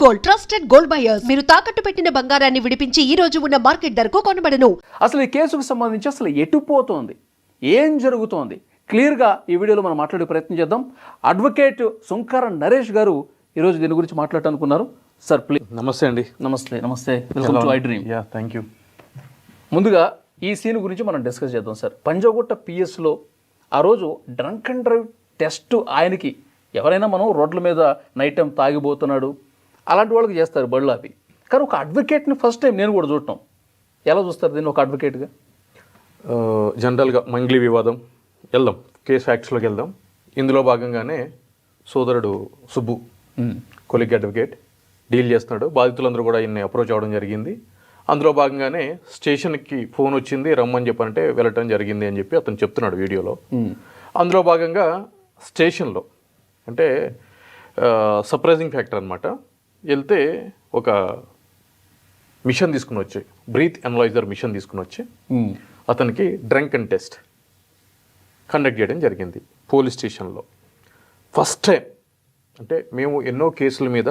Gold trusted gold buyers మీరు తాకట్టు పెట్టిన బంగారాన్ని విడిపించి ఈ రోజు ఉన్న మార్కెట్ ధరకు కొనబడను. అసలు ఈ కేసుకు సంబంధించి అసలు ఎటుపోతోంది, ఏం జరుగుతోంది, క్లియర్గా ఈ వీడియోలో మనం మాట్లాడే ప్రయత్నం చేద్దాం. అడ్వకేట్ సుంకర నరేష్ గారు ఈరోజు దీని గురించి మాట్లాడాలనుకున్నారు. Sir please. నమస్తే అండి. నమస్తే. Welcome to I dream. Thank you. ముందుగా ఈ సీన్ గురించి మనం డిస్కస్ చేద్దాం సార్. పంజాగుట్ట పిఎస్లో ఆ రోజు డ్రంక్ అండ్ డ్రైవ్ టెస్ట్ ఆయనకి ఎవరైనా మనం రోడ్ల మీద నైట్ టైం తాగిపోతున్నాడు అలాంటి వాళ్ళకి చేస్తారు బళ్ళు ఆపి. కానీ ఒక అడ్వకేట్ని ఫస్ట్ టైం నేను కూడా చూడటం, ఎలా చూస్తారు దీన్ని ఒక అడ్వకేట్గా? జనరల్గా మంగ్లీ వివాదం వెళ్దాం, కేసు ఫ్యాక్ట్స్లోకి వెళ్దాం. ఇందులో భాగంగానే సోదరుడు సుబ్బు కొలిగ్ అడ్వకేట్ డీల్ చేస్తున్నాడు. బాధితులందరూ కూడా ఈయన్ని అప్రోచ్ అవ్వడం జరిగింది. అందులో భాగంగానే స్టేషన్కి ఫోన్ వచ్చింది, రమ్మని చెప్పనంటే వెళ్ళటం జరిగింది అని చెప్పి అతను చెప్తున్నాడు వీడియోలో. అందులో భాగంగా స్టేషన్లో అంటే సర్ప్రైజింగ్ ఫ్యాక్టర్ అనమాట, వెళ్తే ఒక మిషన్ తీసుకుని వచ్చి, బ్రీత్ అనలైజర్ మిషన్ తీసుకుని వచ్చి అతనికి డ్రంక్ అండ్ టెస్ట్ కండక్ట్ చేయడం జరిగింది పోలీస్ స్టేషన్లో. ఫస్ట్ టైం అంటే మేము ఎన్నో కేసుల మీద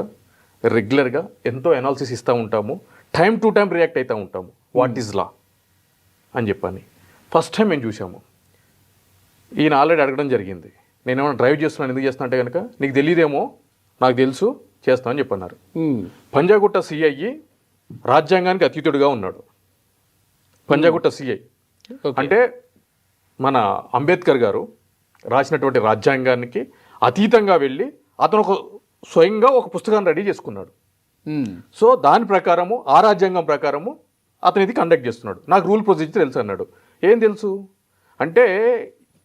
రెగ్యులర్గా ఎంతో అనాలిసిస్ ఇస్తూ ఉంటాము, టైం టు టైం రియాక్ట్ అవుతూ ఉంటాము, వాట్ ఈజ్ లా అని చెప్పని ఫస్ట్ టైం మేము చూసాము. ఈయన ఆల్రెడీ అడగడం జరిగింది, నేనేమైనా డ్రైవ్ చేస్తున్నాను, ఎందుకు చేస్తున్నా అంటే కనుక నీకు తెలియదేమో, నాకు తెలుసు, చేస్తామని చెప్పన్నారు. పంజాగుట్ట సిఐ రాజ్యాంగానికి అతీతుడిగా ఉన్నాడు. పంజాగుట్ట సిఐ అంటే మన అంబేద్కర్ గారు రాసినటువంటి రాజ్యాంగానికి అతీతంగా వెళ్ళి అతను స్వయంగా ఒక పుస్తకాన్ని రెడీ చేసుకున్నాడు. సో దాని ప్రకారము, ఆ రాజ్యాంగం ప్రకారము అతను ఇది కండక్ట్ చేస్తున్నాడు. నాకు రూల్ ప్రొసీజర్ తెలుసు అన్నాడు. ఏం తెలుసు అంటే,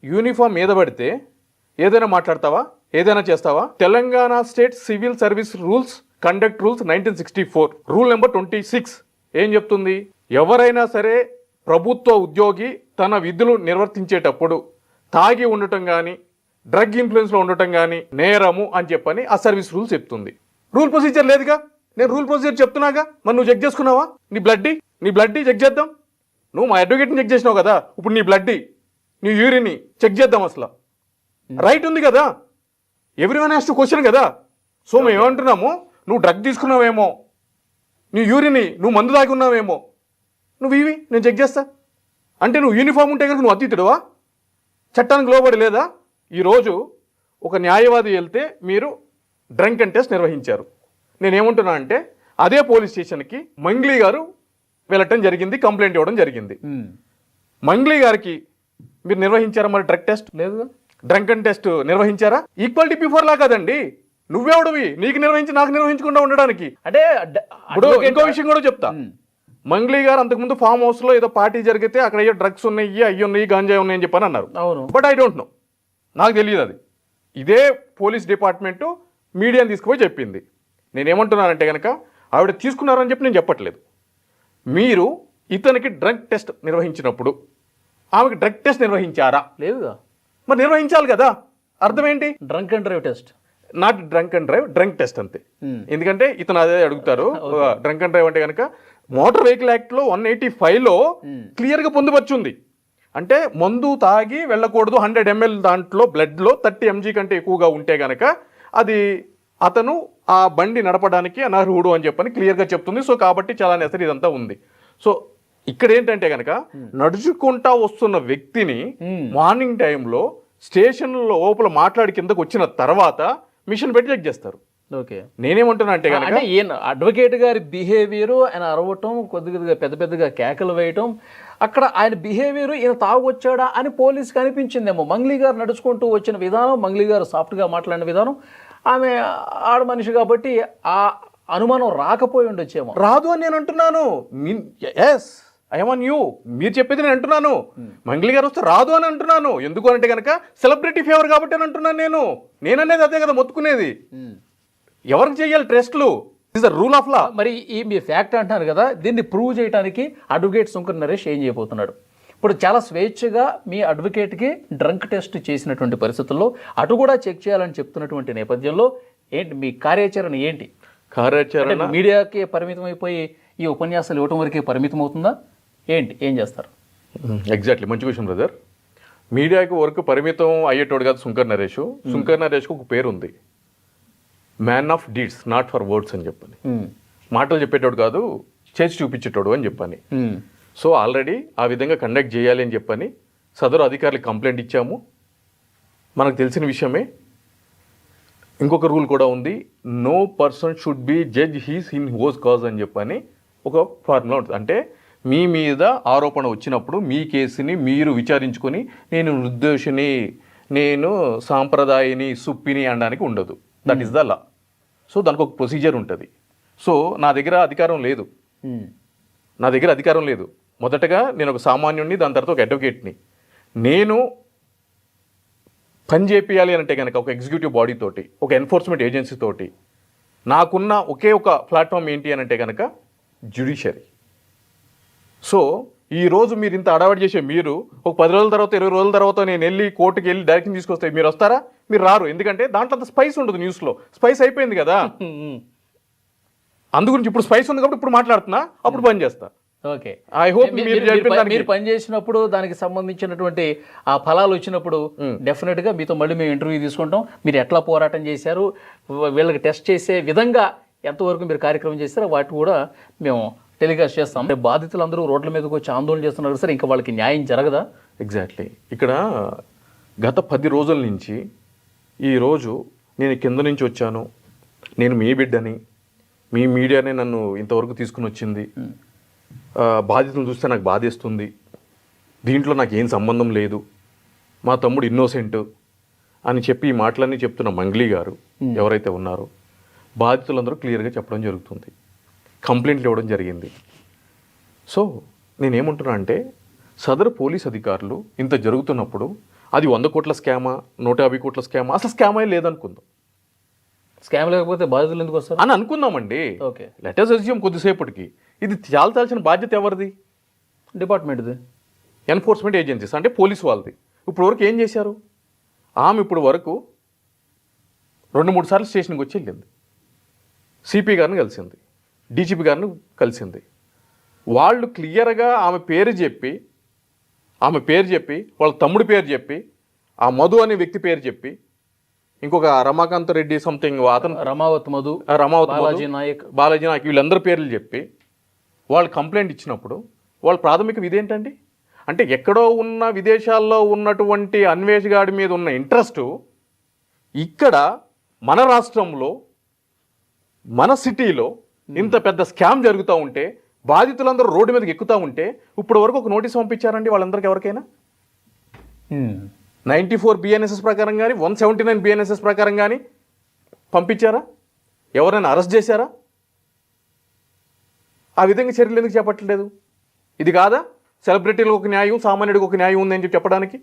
యూనిఫామ్ మీద పడితే ఏదైనా మాట్లాడతావా, ఏదైనా చేస్తావా? Telangana state civil service rules conduct rules 1964 rule number 26 ఏం చెప్తుంది? ఎవరైనా సరే ప్రభుత్వ ఉద్యోగి తన విధులు నిర్వర్తించేటప్పుడు తాగి ఉండటం కానీ డ్రగ్ ఇన్ఫ్లుయెన్స్లో ఉండటం కానీ నేరము అని చెప్పని ఆ సర్వీస్ రూల్స్ చెప్తుంది. రూల్ ప్రొసీజర్ లేదుగా, నేను రూల్ ప్రొసీజర్ చెప్తున్నాగా, మరి నువ్వు చెక్ చేసుకున్నావా? నీ బ్లడ్ చెక్ చేద్దాం. నువ్వు మా అడ్వకేట్ని చెక్ చేసినావు కదా, ఇప్పుడు నీ బ్లడ్, నీ యూరిన్ని చెక్ చేద్దాం. అసలు రైట్ ఉంది కదా, ఎవ్రీవన్ హ్యాస్ టు క్వశ్చన్ కదా. సో మేము ఏమంటున్నాము, నువ్వు డ్రగ్ తీసుకున్నావేమో, నీ యూరిన్ని నువ్వు మందు తాగి ఉన్నావేమో, నువ్వు ఇవి నేను చెక్ చేస్తా అంటే నువ్వు యూనిఫామ్ ఉంటే కనుక నువ్వు అతీతుడువా? చట్టానికి లోబడి లేదా? ఈరోజు ఒక న్యాయవాది వెళ్తే మీరు డ్రంక్ అండ్ టెస్ట్ నిర్వహించారు. నేనేమంటున్నా అంటే, అదే పోలీస్ స్టేషన్కి మంగ్లీ గారు వెళ్ళటం జరిగింది, కంప్లైంట్ ఇవ్వడం జరిగింది. మంగ్లీ గారికి మీరు నిర్వహించారా మరి డ్రగ్ టెస్ట్? లేదు. డ్రంక్ అండ్ టెస్ట్ నిర్వహించారా? ఈక్వాలిటీ బిఫోర్ లా కదండి. నువ్వెవడవి నీకు నిర్వహించి నాకు నిర్వహించకుండా ఉండడానికి? అంటే ఇప్పుడు ఇంకో విషయం కూడా చెప్తా. మంగ్లీ గారు అంతకుముందు ఫామ్ హౌస్ లో ఏదో పార్టీ జరిగితే అక్కడ అయ్యో డ్రగ్స్ ఉన్నాయి, అయ్యి ఉన్నాయి, గాంజా ఉన్నాయి అని చెప్పని అన్నారు. బట్ ఐ డోంట్ నో, నాకు తెలియదు అది. ఇదే పోలీస్ డిపార్ట్మెంట్ మీడియాని తీసుకుపోయి చెప్పింది. నేనేమంటున్నానంటే కనుక ఆవిడ తీసుకున్నారని చెప్పి నేను చెప్పట్లేదు. మీరు ఇతనికి డ్రగ్ టెస్ట్ నిర్వహించినప్పుడు ఆమెకి డ్రగ్ టెస్ట్ నిర్వహించారా? లేదుగా. మరి నిర్వహించాలి కదా. అర్థం ఏంటి? Drunk and drive test, not drunk and drive, drunk test అంతే. ఎందుకంటే ఇతను అదే అడుగుతారు. డ్రంక్ అండ్ డ్రైవ్ అంటే కనుక మోటార్ వెహికల్ యాక్ట్ లో 185లో క్లియర్ గా పొందుపర్చుంది. అంటే మందు తాగి వెళ్ళకూడదు, 100 ml దాంట్లో బ్లడ్ లో 30 mg కంటే ఎక్కువగా ఉంటే గనక అది అతను ఆ బండి నడపడానికి అనర్హుడు అని చెప్పని క్లియర్ గా చెప్తుంది. సో కాబట్టి చాలా నెసరీ ఇదంతా ఉంది. సో ఇక్కడ ఏంటంటే కనుక నడుచుకుంటా వస్తున్న వ్యక్తిని మార్నింగ్ టైంలో స్టేషన్ లోపల మాట్లాడి కిందకు వచ్చిన తర్వాత మిషన్ పెట్టి చెక్ చేస్తారు. ఓకే, నేనేమంటున్నా అంటే కనుక ఈయన అడ్వకేట్ గారి బిహేవియర్, ఆయన అరవటం, కొద్దిగా పెద్దగా కేకలు వేయటం, అక్కడ ఆయన బిహేవియర్ ఈయన తాగొచ్చాడా అని పోలీసుకి అనిపించిందేమో. మంగ్లీ గారు నడుచుకుంటూ వచ్చిన విధానం, మంగ్లీ గారు సాఫ్ట్గా మాట్లాడిన విధానం, ఆమె ఆడ మనిషి కాబట్టి ఆ అనుమానం రాకపోయి ఉండొచ్చేమో. రాదు అని నేను అంటున్నాను. ఎస్, ఐఎమ్ యూ, మీరు చెప్పేది నేను అంటున్నాను. మంగ్లీ గారు వస్తే రాదు అని అంటున్నాను. ఎందుకు అంటే కనుక సెలబ్రిటీ ఫేవర్ కాబట్టి అని అంటున్నాను. నేననేది అదే కదా, మొత్తుకునేది. ఎవరికి చేయాలి టెస్ట్లు? Is the rule of law. మరి ఈ మీ ఫ్యాక్ట్ అంటున్నారు కదా, దీన్ని ప్రూవ్ చేయడానికి అడ్వకేట్ సుంకర నరేష్ ఏం చేయబోతున్నాడు? ఇప్పుడు చాలా స్వేచ్ఛగా మీ అడ్వకేట్కి డ్రంక్ టెస్ట్ చేసినటువంటి పరిస్థితుల్లో అటు కూడా చెక్ చేయాలని చెప్తున్నటువంటి నేపథ్యంలో ఏంటి మీ కార్యాచరణ? ఏంటి కార్యాచరణ? మీడియాకి పరిమితం అయిపోయి ఈ ఉపన్యాసాలు ఇవ్వటం వరకే పరిమితం అవుతుందా? ఏంటి, ఏం చేస్తారు? ఎగ్జాక్ట్లీ, మంచి క్వశ్చన్ బ్రదర్. మీడియాకి వరకు పరిమితం అయ్యేటోడు కాదు సుంకర నరేష్. సుంకర నరేష్కి ఒక పేరు ఉంది, man of deeds not for words అని చెప్పని. మాటలు చెప్పేటోడు కాదు, చేసి చూపించేటోడు అని చెప్పని. సో ఆల్రెడీ ఆ విధంగా కండక్ట్ చేయాలి అని చెప్పని సదరు అధికారులకు కంప్లైంట్ ఇచ్చాము. మనకు తెలిసిన విషయమే. ఇంకొక రూల్ కూడా ఉంది, no person should be judge his in his cause అని చెప్పని ఒక ఫార్ములా ఉంటుంది. అంటే మీ మీద ఆరోపణ వచ్చినప్పుడు మీ కేసుని మీరు విచారించుకొని నేను నిర్దోషిని, నేను సాంప్రదాయని, సుప్పిని అనడానికి ఉండదు. That is the law. So దానికి ఒక ప్రొసీజర్ ఉంటుంది. సో నా దగ్గర అధికారం లేదు. మొదటగా నేను ఒక సామాన్యుడిని, దాని తర్వాత ఒక అడ్వకేట్ని. నేను పని చేపియాలి అంటే కనుక ఒక ఎగ్జిక్యూటివ్ బాడీ తోటి, ఒక ఎన్ఫోర్స్మెంట్ ఏజెన్సీ తోటి నాకున్న ఒకే ఒక ప్లాట్ఫామ్ ఏంటి అని అంటే కనుక జ్యుడిషియరీ. సో ఈరోజు మీరు ఇంత అడవాడు చేసే మీరు ఒక 10 రోజుల తర్వాత 20 రోజుల తర్వాత నేను వెళ్ళి కోర్టుకి వెళ్ళి డైరెక్షన్ తీసుకొస్తే మీరు వస్తారా? మీరు రారు. ఎందుకంటే దాంట్లో అంత స్పైస్ ఉండదు. న్యూస్లో స్పైస్ అయిపోయింది కదా. అందుగురించి ఇప్పుడు స్పైస్ ఉంది కాబట్టి ఇప్పుడు మాట్లాడుతున్నా, అప్పుడు పని చేస్తా. ఓకే, ఐ హోప్ మీరు పని చేసినప్పుడు దానికి సంబంధించినటువంటి ఆ ఫలాలు వచ్చినప్పుడు డెఫినెట్ గా మీతో మళ్ళీ మేము ఇంటర్వ్యూ తీసుకుంటాం. మీరు ఎట్లా పోరాటం చేశారు, వీళ్ళకి టెస్ట్ చేసే విధంగా ఎంతవరకు మీరు కార్యక్రమం చేస్తారో వాటి కూడా మేము టెలికాస్ట్ చేస్తాం. బాధితులందరూ రోడ్ల మీదకి వచ్చి ఆందోళన చేస్తున్నారు సార్, ఇంకా వాళ్ళకి న్యాయం జరగదా? ఎగ్జాక్ట్లీ. ఇక్కడ గత 10 రోజుల నుంచి ఈరోజు నేను కింద నుంచి వచ్చాను, నేను మీ బిడ్డని, మీ మీడియానే నన్ను ఇంతవరకు తీసుకుని వచ్చింది, బాధితులను చూస్తే నాకు బాధేస్తుంది, దీంట్లో నాకు ఏం సంబంధం లేదు, మా తమ్ముడు ఇన్నోసెంట్ అని చెప్పి ఈ మాటలన్నీ చెప్తున్న మంగ్లీ గారు ఎవరైతే ఉన్నారో బాధితులందరూ క్లియర్గా చెప్పడం జరుగుతుంది. కంప్లైంట్లు ఇవ్వడం జరిగింది. సో నేనేమంటున్నా అంటే సదరు పోలీస్ అధికారులు ఇంత జరుగుతున్నప్పుడు అది 100 కోట్ల స్కామా, 150 కోట్ల స్కామా, అసలు స్కామే లేదనుకుందాం. స్కామ్ లేకపోతే బాధితులు ఎందుకు వస్తారు అని అనుకుందామండి. ఓకే, లెట్ us assume కొద్దిసేపటికి ఇది చాల్చాల్సిన బాధ్యత ఎవరిది? డిపార్ట్మెంట్ది, ఎన్ఫోర్స్మెంట్ ఏజెన్సీస్ అంటే పోలీసు వాళ్ళది. ఇప్పుడు వరకు ఏం చేశారు? ఆమె ఇప్పుడు వరకు 2-3 సార్లు స్టేషన్కి వచ్చి వెళ్ళింది, సిపి గారిని కలిసింది, డీజీపీ గారిని కలిసింది. వాళ్ళు క్లియర్గా ఆమె పేరు చెప్పి వాళ్ళ తమ్ముడి పేరు చెప్పి, ఆ మధు అనే వ్యక్తి పేరు చెప్పి, ఇంకొక రమాకాంత్ రెడ్డి సంథింగ్ అతను రమావత్ మధు, బాలాజీ నాయక్ వీళ్ళందరి పేర్లు చెప్పి వాళ్ళు కంప్లైంట్ ఇచ్చినప్పుడు వాళ్ళ ప్రాథమిక విధి అంటే ఎక్కడో ఉన్న విదేశాల్లో ఉన్నటువంటి అన్వేష్ గాడి మీద ఉన్న ఇంట్రెస్ట్ ఇక్కడ మన రాష్ట్రంలో మన సిటీలో ఇంత పెద్ద స్కామ్ జరుగుతూ ఉంటే బాధితులందరూ రోడ్డు మీదకి ఎక్కుతూ ఉంటే ఇప్పుడు వరకు ఒక నోటీస్ పంపించారండి వాళ్ళందరికీ ఎవరికైనా? 94 BNSS ప్రకారం కానీ 179 BNSS ప్రకారం కానీ పంపించారా? ఎవరైనా అరెస్ట్ చేశారా? ఆ విధంగా చర్యలు ఎందుకు చేపట్టలేదు? ఇది కాదా సెలబ్రిటీలకు ఒక న్యాయం, సామాన్యుడికి ఒక న్యాయం ఉందని చెప్పడానికి?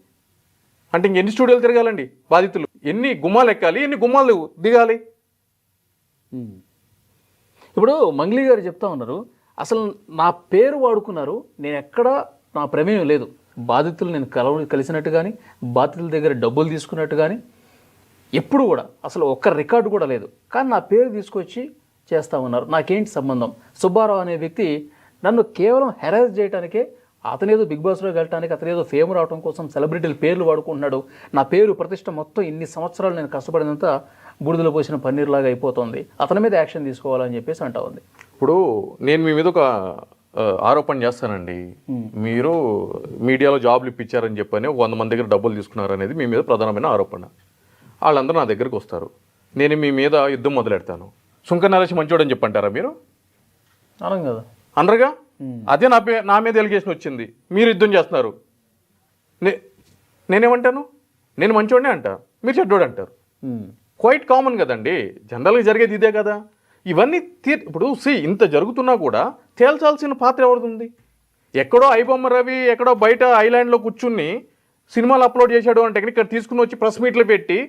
అంటే ఇంకెన్ని స్టూడియోలు తిరగాలండి బాధితులు? ఎన్ని గుమ్మాలు ఎక్కాలి, ఎన్ని గుమ్మాలు దిగాలి? ఇప్పుడు మంగ్లీ గారు చెప్తా ఉన్నారు, అసలు నా పేరు వాడుకున్నారు, నేను ఎక్కడ నా ప్రమేయం లేదు, బాధితులు నేను కలిసినట్టు కానీ బాధితుల దగ్గర డబ్బులు తీసుకున్నట్టు కానీ ఎప్పుడు కూడా అసలు ఒక్క రికార్డు కూడా లేదు, కానీ నా పేరు తీసుకొచ్చి చేస్తూ ఉన్నారు, నాకేంటి సంబంధం? సుబ్బారావు అనే వ్యక్తి నన్ను కేవలం హెరాస్ చేయడానికే, అతనేదో బిగ్ బాస్లోకి వెళ్ళడానికి, అతనేదో ఫేమ్ రావడం కోసం సెలబ్రిటీల పేర్లు వాడుకుంటున్నాడు, నా పేరు ప్రతిష్ట మొత్తం ఇన్ని సంవత్సరాలు నేను కష్టపడినంత బూడిదలో పోసిన పన్నీర్లాగా అయిపోతుంది, అతని మీద యాక్షన్ తీసుకోవాలని చెప్పేసి అంటా ఉంది. ఇప్పుడు నేను మీ మీద ఒక ఆరోపణ చేస్తానండి, మీరు మీడియాలో జాబ్లు ఇప్పించారని చెప్పని 100 మంది దగ్గర డబ్బులు తీసుకున్నారు అనేది మీ మీద ప్రధానమైన ఆరోపణ. వాళ్ళందరూ నా దగ్గరికి వస్తారు, నేను మీ మీద యుద్ధం మొదలెడతాను, సుంక నరేష్ మంచోడని చెప్పంటారా మీరు? అనం కదా అనరుగా? అదే నా మీద ఎలిగేషన్ వచ్చింది, మీరు యుద్ధం చేస్తున్నారు, నేనేమంటాను? నేను మంచోడనే అంటా, మీరు చెడ్డోడు అంటారు. క్వైట్ కామన్ కదండి, జనరల్గా జరిగేది ఇదే కదా. ఇవన్నీ ఇప్పుడు ఇంత జరుగుతున్నా కూడా తేల్చాల్సిన పాత్ర ఎవరిది? ఎక్కడో ఐబొమ్మ రవి ఎక్కడో బయట ఐలాండ్లో కూర్చుని సినిమాలు అప్లోడ్ చేశాడు అంటే ఇక్కడ తీసుకుని వచ్చి ప్రెస్ మీట్లు పెట్టి,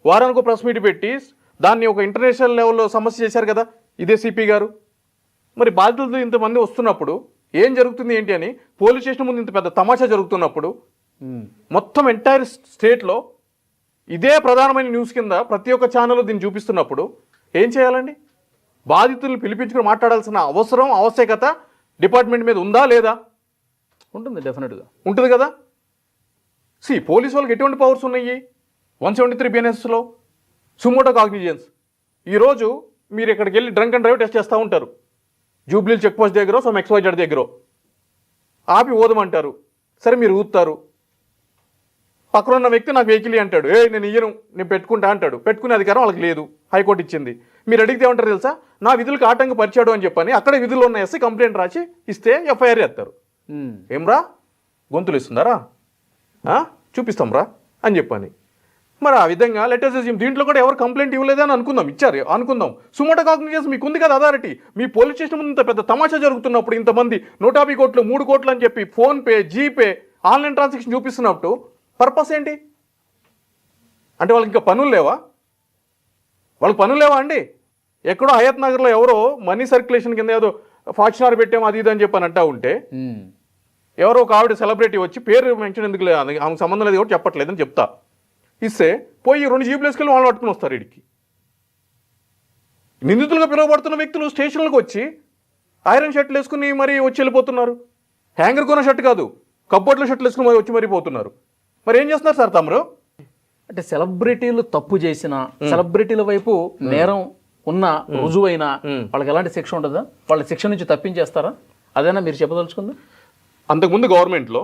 వారానికి ప్రెస్ మీట్ పెట్టి దాన్ని ఒక ఇంటర్నేషనల్ లెవెల్లో సమస్య చేశారు కదా ఇదే సిపి గారు. మరి బాధితులతో ఇంతమంది వస్తున్నప్పుడు ఏం జరుగుతుంది ఏంటి అని పోలీస్ స్టేషన్ ముందు ఇంత పెద్ద తమాషా జరుగుతున్నప్పుడు మొత్తం ఎంటైర్ స్టేట్లో ఇదే ప్రధానమైన న్యూస్ కింద ప్రతి ఒక్క ఛానల్లో దీన్ని చూపిస్తున్నప్పుడు ఏం చేయాలండి? బాధితులను పిలిపించుకుని మాట్లాడాల్సిన అవసరం, ఆవశ్యకత డిపార్ట్మెంట్ మీద ఉందా లేదా? ఉంటుంది, డెఫినెట్గా ఉంటుంది కదా. పోలీసు వాళ్ళకి ఎటువంటి పవర్స్ ఉన్నాయి 173 BNSSలో? సుమోటో కాగ్నిజెన్స్ ఈరోజు మీరు ఇక్కడికి వెళ్ళి డ్రంక్ అండ్ డ్రైవ్ టెస్ట్ చేస్తూ ఉంటారు. జూబ్లీ చెక్ పోస్ట్ దగ్గర సమ్ XYZ దగ్గర ఆపి ఓదమంటారు. సరే మీరు ఊతారు. పక్కన ఉన్న వ్యక్తి నాకు వెహికల్ అంటాడు, నేను ఇయ్యను, నేను పెట్టుకుంటా అంటాడు. పెట్టుకునే అధికారం వాళ్ళకి లేదు, హైకోర్టు ఇచ్చింది. మీరు అడిగితే ఏమంటారు తెలుసా, నా విధులకు ఆటంకం పరిచాడు అని చెప్పని అక్కడే విధులు ఉన్న ఎస్ఐ కంప్లైంట్ రాసి ఇస్తే FIR చేస్తారు. ఏమ్రా గొంతులు ఇస్తుందారా, చూపిస్తాం రా అని చెప్పని. మరి ఆ విధంగా లెటర్స్ దీంట్లో కూడా ఎవరు కంప్లైంట్ ఇవ్వలేదని అనుకుందాం, ఇచ్చారు అనుకుందాం. సుమోటో కాగ్నిజెన్స్ మీకు ఉంది కదా అథారిటీ. మీ పోలీస్ స్టేషన్ ముందు ఇంత పెద్ద తమాషా జరుగుతున్నప్పుడు, ఇంతమంది 150 కోట్లు 3 కోట్లు అని చెప్పి ఫోన్పే, జీపే, ఆన్లైన్ ట్రాన్సాక్షన్ చూపిస్తున్నప్పుడు పర్పస్ ఏంటి? అంటే వాళ్ళకి ఇంకా పనులు లేవా? వాళ్ళకి పనులు లేవా అండి? ఎక్కడో హయత్ నగర్లో ఎవరో మనీ సర్క్యులేషన్ కింద ఏదో ఫార్చునర్ పెట్టాము అది ఇది అని చెప్పని అంటా ఉంటే ఎవరో ఒక ఆవిడ సెలబ్రిటీ వచ్చి పేరు మెన్షన్ ఎందుకు లేదు, ఆమెకు సంబంధం లేదు కూడా చెప్పట్లేదని చెప్తా ఇస్తే పోయి 2 జీపులు వేసుకెళ్ళి వాళ్ళు పట్టుకుని వస్తారు. వీడికి నిందితులుగా పిలువబడుతున్న వ్యక్తులు స్టేషన్లకు వచ్చి ఐరన్ షర్ట్లు వేసుకుని మరి వచ్చి వెళ్ళిపోతున్నారు. హ్యాంగర్ కొన్న షర్ట్ కాదు, కబ్బోర్డ్ల షర్ట్లు వేసుకుని మరి వచ్చి మరిపోతున్నారు. మరి ఏం చేస్తున్నారు సార్ తమరు? అంటే సెలబ్రిటీలు తప్పు చేసిన, సెలబ్రిటీల వైపు నేరం ఉన్న రుజువైనా వాళ్ళకి ఎలాంటి శిక్ష ఉంటుందా? వాళ్ళ శిక్ష నుంచి తప్పించేస్తారా? అదేనా మీరు చెప్పదలుచుకుంది? అంతకుముందు గవర్నమెంట్లో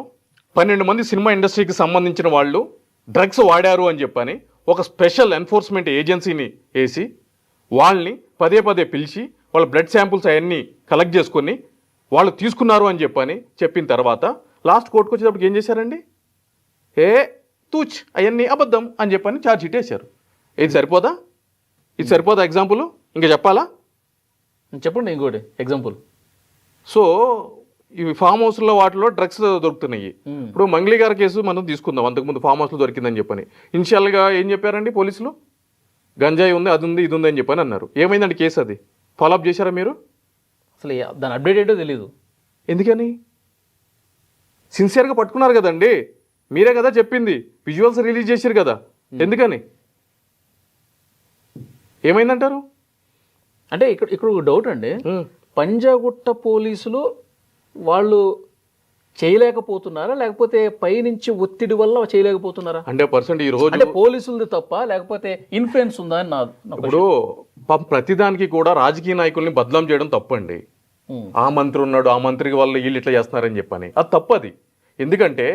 12 మంది సినిమా ఇండస్ట్రీకి సంబంధించిన వాళ్ళు డ్రగ్స్ వాడారు అని చెప్పని ఒక స్పెషల్ ఎన్ఫోర్స్మెంట్ ఏజెన్సీని వేసి వాళ్ళని పదే పదే పిలిచి వాళ్ళ బ్లడ్ శాంపుల్స్ అవన్నీ కలెక్ట్ చేసుకొని వాళ్ళు తీసుకున్నారు అని చెప్పిన తర్వాత లాస్ట్ కోర్టుకు వచ్చేటప్పటికి ఏం చేశారండి? తూచ్ అవన్నీ అబద్ధం అని చెప్పని ఛార్జ్ షీట్ వేశారు. ఇది సరిపోదా? ఇది సరిపోదా ఎగ్జాంపుల్? ఇంకా చెప్పాలా? చెప్పండి ఇంకోటి ఎగ్జాంపుల్. సో ఇవి ఫామ్ హౌస్లో వాటిలో డ్రగ్స్ దొరుకుతున్నాయి. ఇప్పుడు మంగ్లీ గారి కేసు మనం తీసుకుందాం. అంతకుముందు ఫామ్ హౌస్లో దొరికిందని చెప్పని ఇనిషియల్గా ఏం చెప్పారండి పోలీసులు? గంజాయి ఉంది, అది ఉంది, ఇది ఉంది అని చెప్పని అన్నారు. ఏమైందండి కేసు? అది ఫాలోఅప్ చేశారా మీరు? అసలు దాని అప్డేట్ ఏంటో తెలీదు. ఎందుకని? సిన్సియర్గా పట్టుకున్నారు కదండి, మీరే కదా చెప్పింది, విజువల్స్ రిలీజ్ చేశారు కదా, ఎందుకని? ఏమైందంటారు? అంటే ఇక్కడ ఒక డౌట్ అండి. పంజాగుట్ట పోలీసులు వాళ్ళు చేయలేకపోతున్నారా, లేకపోతే పైనుంచి ఒత్తిడి వల్ల చేయలేకపోతున్నారా? 100% ఈ రోజు అంటే పోలీసులది తప్ప, లేకపోతే ఇన్ఫ్లుయెన్స్ ఉందా అని ఇప్పుడు ప్రతిదానికి కూడా రాజకీయ నాయకుల్ని బదనాం చేయడం తప్పండి. ఆ మంత్రి ఉన్నాడు, ఆ మంత్రికి వాళ్ళు వీళ్ళు ఇట్లా చేస్తున్నారని చెప్పని అది తప్పది. ఎందుకంటే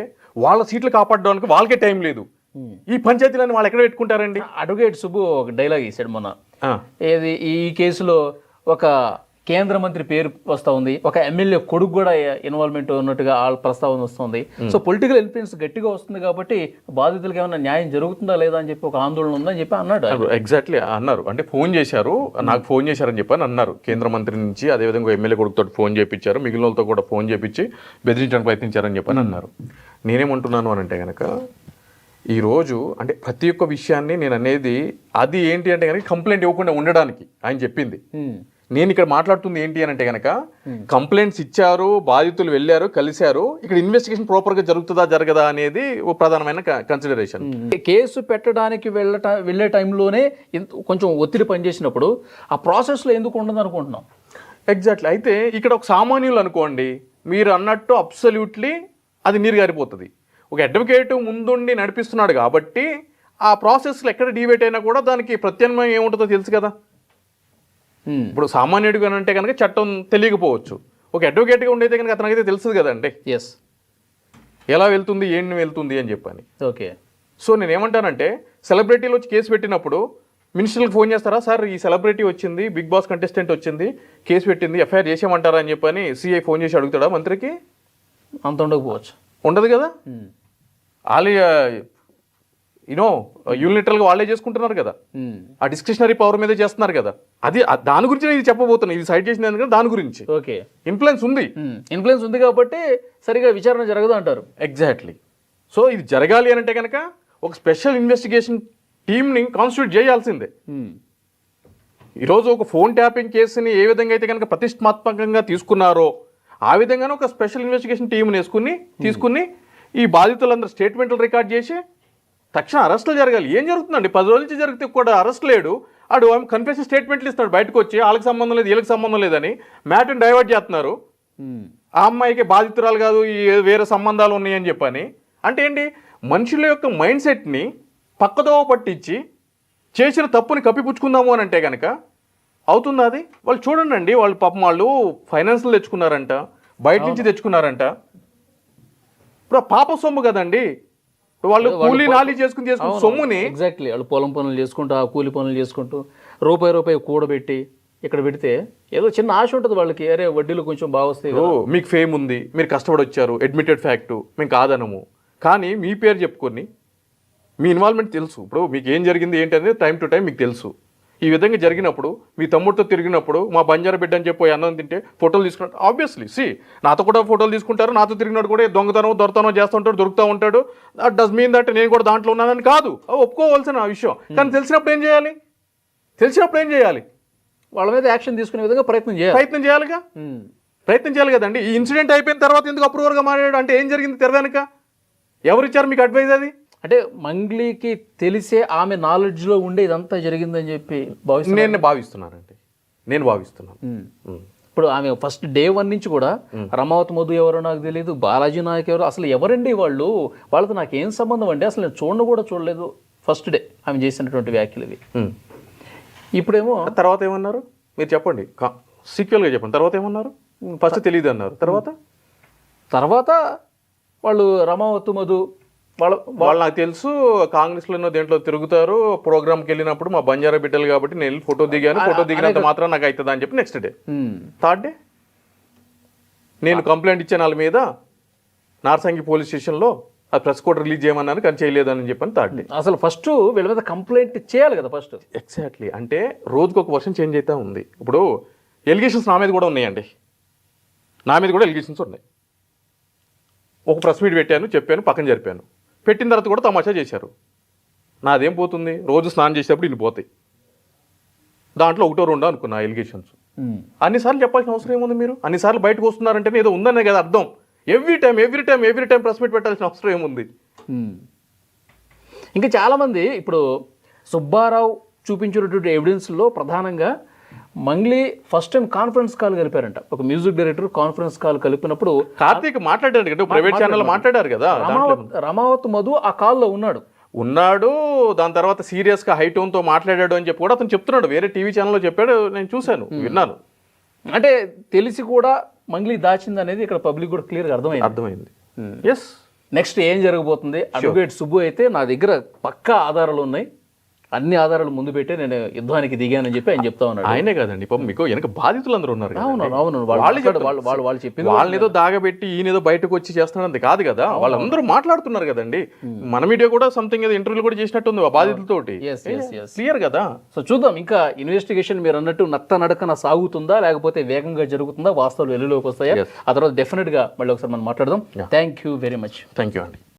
వాళ్ళ సీట్లు కాపాడడానికి వాళ్ళకే టైం లేదు. ఈ పంచాయతీలను వాళ్ళు ఎక్కడ పెట్టుకుంటారండి? అడ్వకేట్ సుబ్బు ఒక డైలాగ్ ఇస్తాడు మొన్న. ఏది ఈ కేసులో ఒక కేంద్ర మంత్రి పేరు వస్తూ ఉంది, ఒక ఎమ్మెల్యే కొడుకు కూడా ఇన్వాల్వ్మెంట్ ఉన్నట్టుగా వాళ్ళ ప్రస్తావన వస్తుంది. సో పొలిటికల్ ఇన్ఫ్లుయెన్స్ గట్టిగా వస్తుంది కాబట్టి బాధితులకు ఏమైనా న్యాయం జరుగుతుందా లేదా అని చెప్పి ఒక ఆందోళన ఉందని చెప్పి అన్నాడు. ఎగ్జాక్ట్లీ అన్నారు. అంటే ఫోన్ చేశారు, నాకు ఫోన్ చేశారని చెప్పని అన్నారు. కేంద్ర మంత్రి నుంచి అదేవిధంగా ఎమ్మెల్యే కొడుకుతో ఫోన్ చేయించారు, మిగిలిన వాళ్ళతో కూడా ఫోన్ చేయించి బెదిరించడానికి ప్రయత్నించారని చెప్పని అన్నారు. నేనేమంటున్నాను అని అంటే కనుక ఈరోజు అంటే ప్రతి ఒక్క విషయాన్ని నేను అనేది అది ఏంటి అంటే కనుక కంప్లైంట్ ఇవ్వకుండా ఉండడానికి ఆయన చెప్పింది. నేను ఇక్కడ మాట్లాడుతుంది ఏంటి అని అంటే కనుక కంప్లైంట్స్ ఇచ్చారు, బాధితులు వెళ్ళారు, కలిశారు, ఇక్కడ ఇన్వెస్టిగేషన్ ప్రాపర్గా జరుగుతుందా జరగదా అనేది ఒక ప్రధానమైన కన్సిడరేషన్. కేసు పెట్టడానికి వెళ్ళే టైంలోనే కొంచెం ఒత్తిడి పనిచేసినప్పుడు ఆ ప్రాసెస్లో ఎందుకు ఉండదు అనుకుంటున్నాం. ఎగ్జాక్ట్లీ. అయితే ఇక్కడ ఒక సామాన్యులు అనుకోండి, మీరు అన్నట్టు అబ్సల్యూట్లీ అది నీరు గారిపోతుంది. ఒక అడ్వకేట్ ముందుండి నడిపిస్తున్నాడు కాబట్టి ఆ ప్రాసెస్లో ఎక్కడ డివేట్ అయినా కూడా దానికి ప్రత్యామ్నాయం ఏముంటుందో తెలుసు కదా. ఇప్పుడు సామాన్యుడిగా అంటే కనుక చట్టం తెలియకపోవచ్చు, ఒక అడ్వకేట్గా ఉండేది కనుక అతనికైతే తెలుస్తుంది కదండి. ఎస్, ఎలా వెళ్తుంది, ఏంటి వెళ్తుంది అని చెప్పని. ఓకే. సో నేను ఏమంటానంటే సెలబ్రిటీలు వచ్చి కేసు పెట్టినప్పుడు మినిస్టర్లకు ఫోన్ చేస్తారా, సార్ ఈ సెలబ్రిటీ వచ్చింది, బిగ్ బాస్ కంటెస్టెంట్ వచ్చింది, కేసు పెట్టింది, FIR చేసేయమంటారా అని చెప్పని CI ఫోన్ చేసి అడుగుతాడా మంత్రికి? అంత ఉండకపోవచ్చు, ఉండదు కదా. వాళ్ళు యూనిలిటరల్గా వాళ్ళే చేసుకుంటున్నారు కదా, ఆ డిస్క్రిషనరీ పవర్ మీద చేస్తున్నారు కదా. అది దాని గురించి నేను ఇది చెప్పబోతున్నాను, ఇది సైడ్ చేసిన దాని గురించి. ఓకే, ఇన్ఫ్లుయెన్స్ ఉంది కాబట్టి సరిగా విచారణ జరగదు అంటారు. ఎగ్జాక్ట్లీ. సో ఇది జరగాలి అని అంటే కనుక ఒక స్పెషల్ ఇన్వెస్టిగేషన్ టీమ్ని కాన్స్టిట్యూట్ చేయాల్సిందే. ఈరోజు ఒక ఫోన్ ట్యాపింగ్ కేసుని ఏ విధంగా అయితే కనుక ప్రతిష్టాత్మకంగా తీసుకున్నారో ఆ విధంగానే ఒక స్పెషల్ ఇన్వెస్టిగేషన్ టీమ్ని తీసుకుని ఈ బాధితులందరూ స్టేట్మెంట్లు రికార్డ్ చేసి తక్షణ అరెస్టులు జరగాలి. ఏం జరుగుతుందండి? 10 రోజుల నుంచి జరిగితే కూడా అరెస్ట్ లేడు. ఆడు కన్ఫెషన్ స్టేట్మెంట్లు ఇస్తాడు బయటకు వచ్చి, వాళ్ళకి సంబంధం లేదు వీళ్ళకి సంబంధం లేదని మ్యాటర్ని డైవర్ట్ చేస్తున్నారు. ఆ అమ్మాయికి బాధితురాలు కాదు, వేరే సంబంధాలు ఉన్నాయని చెప్పని. అంటే ఏంటి? మనుషుల యొక్క మైండ్ సెట్ని పక్కదోవ పట్టించి చేసిన తప్పుని కప్పిపుచ్చుకుందాము అని అంటే కనుక అవుతుందా అది? వాళ్ళు చూడండి అండి, వాళ్ళు పాపం వాళ్ళు ఫైనాన్స్లు తెచ్చుకున్నారంట, బయట నుంచి తెచ్చుకున్నారంట. ఇప్పుడు ఆ పాప సొమ్ము కదండి. ఇప్పుడు వాళ్ళు కూలీ నాలి చేసుకుని సొమ్ముని ఎగ్జాక్ట్లీ వాళ్ళు పొలం పనులు చేసుకుంటూ ఆ కూలి పనులు చేసుకుంటూ రూపాయి కూడబెట్టి ఇక్కడ పెడితే ఏదో చిన్న ఆశ ఉంటుంది వాళ్ళకి, అరే వడ్డీలు కొంచెం బాగా వస్తాయి కదా. మీకు ఫేమ్ ఉంది, మీరు కష్టపడి వచ్చారు, అడ్మిటెడ్ ఫ్యాక్టు, మేము కాదనము. కానీ మీ పేరు చెప్పుకొని మీ ఇన్వాల్వ్మెంట్ తెలుసు, ఇప్పుడు మీకు ఏం జరిగింది ఏంటి అనేది టైం టు టైం మీకు తెలుసు. ఈ విధంగా జరిగినప్పుడు మీ తమ్ముడితో తిరిగినప్పుడు మా బంజారా బిడ్డ అని చెప్పి అన్నం తింటే ఫోటోలు తీసుకుంటారు. ఆబ్వియస్లీ నాతో కూడా ఫోటోలు తీసుకుంటారు, నాతో తిరిగినాడు కూడా దొంగతనం చేస్తూ ఉంటాడు, దొరుకుతూ ఉంటాడు. దట్ డస్ మీన్ దట్ నేను కూడా దాంట్లో ఉన్నానని కాదు, ఒప్పుకోవాల్సిన విషయం. కానీ తెలిసినప్పుడు ఏం చేయాలి? వాళ్ళ మీద యాక్షన్ తీసుకునే విధంగా ప్రయత్నం చేయాలి కదండి. ఈ ఇన్సిడెంట్ అయిపోయిన తర్వాత ఎందుకు అప్రూవర్గా మారాడు అంటే ఏం జరిగింది తెరవెనక? ఎవరిచ్చారు మీకు అడ్వైజ్? అది అంటే మంగ్లీకి తెలిసే ఆమె నాలెడ్జ్లో ఉండే ఇదంతా జరిగిందని చెప్పి నేను భావిస్తున్నాను. ఇప్పుడు ఆమె ఫస్ట్ డే 1 నుంచి కూడా రమావతి మధు ఎవరో నాకు తెలియదు, బాలాజీ నాయక్ ఎవరో, అసలు ఎవరండి వాళ్ళతో నాకు ఏం సంబంధం అండి, అసలు నేను చూడలేదు ఫస్ట్ డే ఆమె చేసినటువంటి వ్యాఖ్యలు ఇవి. ఇప్పుడేమో తర్వాత ఏమన్నారు మీరు చెప్పండి, సీక్వెల్గా చెప్పండి. తర్వాత ఏమన్నారు? ఫస్ట్ తెలియదు అన్నారు, తర్వాత వాళ్ళు రమావతి మధు వాళ్ళు నాకు తెలుసు కాంగ్రెస్లో దేంట్లో తిరుగుతారు, ప్రోగ్రామ్కి వెళ్ళినప్పుడు మా బంజారా బిడ్డలు కాబట్టి నేను వెళ్ళి ఫోటో దిగినంత మాత్రం నాకు అవుతుందా అని చెప్పి నెక్స్ట్ డే థర్డ్ డే నేను కంప్లైంట్ ఇచ్చాను వాళ్ళ మీద నార్సంగి పోలీస్ స్టేషన్లో, ఆ ప్రెస్ కోడ్ రిలీజ్ చేయమన్నాను కానీ చేయలేదని చెప్పని థర్డ్ డే. అసలు ఫస్ట్ వీళ్ళ మీద కంప్లైంట్ చేయాలి కదా ఫస్ట్. ఎగ్జాక్ట్లీ, అంటే రోజుకు ఒక వర్షన్ చేంజ్ అవుతా ఉంది. ఇప్పుడు ఎలిగేషన్స్ నా మీద కూడా ఉన్నాయండి, ఎలిగేషన్స్ ఉన్నాయి. ఒక ప్రెస్ మీట్ పెట్టాను, చెప్పాను, పక్కన జరిపాను. పెట్టిన తర్వాత కూడా తమాషా చేశారు. నాదేం పోతుంది, రోజు స్నానం చేసేటప్పుడు ఇన్ని పోతాయి. దాంట్లో 1-2 అనుకున్నా ఎలిగేషన్స్. అన్నిసార్లు చెప్పాల్సిన అవసరం ఏముంది? మీరు అన్నిసార్లు బయటకు వస్తున్నారంటే ఏదో ఉందనే కదా అర్థం. ఎవ్రీ టైం ప్రెస్ మీట్ పెట్టాల్సిన అవసరం ఏముంది? ఇంకా చాలామంది ఇప్పుడు సుబ్బారావు చూపించినటువంటి ఎవిడెన్స్లో ప్రధానంగా Mangli first time conference call కలిపారంట. ఒక మ్యూజిక్ డైరెక్టర్ కాన్ఫరెన్స్ కాల్ కలిపినప్పుడు కార్తీక్ మాట్లాడారు కదా, ప్రైవేట్ ఛానల్ మాట్లాడారు కదా. రమావత్ మధు ఆ కాల్లో ఉన్నాడు. దాని తర్వాత సీరియస్గా హై టోన్తో మాట్లాడాడు అని చెప్పి కూడా అతను చెప్తున్నాడు. వేరే టీవీ ఛానల్లో చెప్పాడు, నేను చూశాను, విన్నాను. అంటే తెలిసి కూడా మంగ్లీ దాచింది అనేది ఇక్కడ పబ్లిక్ కూడా క్లియర్గా అర్థమైంది. ఎస్, నెక్స్ట్ ఏం జరగబోతుంది? అడ్వకేట్ సుబ్బు అయితే నా దగ్గర పక్కా ఆధారాలు ఉన్నాయి, అన్ని ఆధారాలు ముందు పెట్టే నేను యుద్ధానికి దిగానని చెప్పి ఆయన చెప్తా ఉన్నాడు. ఆయనే కాదండి, పాపం మీకు వెనక బాధితులు అందరూ ఉన్నారు. వాళ్ళు చెప్పింది వాళ్ళని ఏదో దాగబెట్టి ఈయన ఏదో బయటకు వచ్చి చేస్తున్నది కాదు కదా, వాళ్ళందరూ మాట్లాడుతున్నారు కదండి. మన మీడియా కూడా సంథింగ్ ఏదో ఇంటర్వ్యూలు కూడా చేసినట్టుంది ఆ బాధితులతోటి, క్లియర్ కదా. సో చూద్దాం, ఇంకా ఇన్వెస్టిగేషన్ మీరు అన్నట్టు నత్తనడకన సాగుతుందా లేకపోతే వేగంగా జరుగుతుందా, వాస్తవాలు వెలుగులోకి వస్తాయా? ఆ తర్వాత డెఫినెట్ గా మళ్ళీ ఒకసారి మనం మాట్లాడదాం. Thank you very much. Thank you అండి.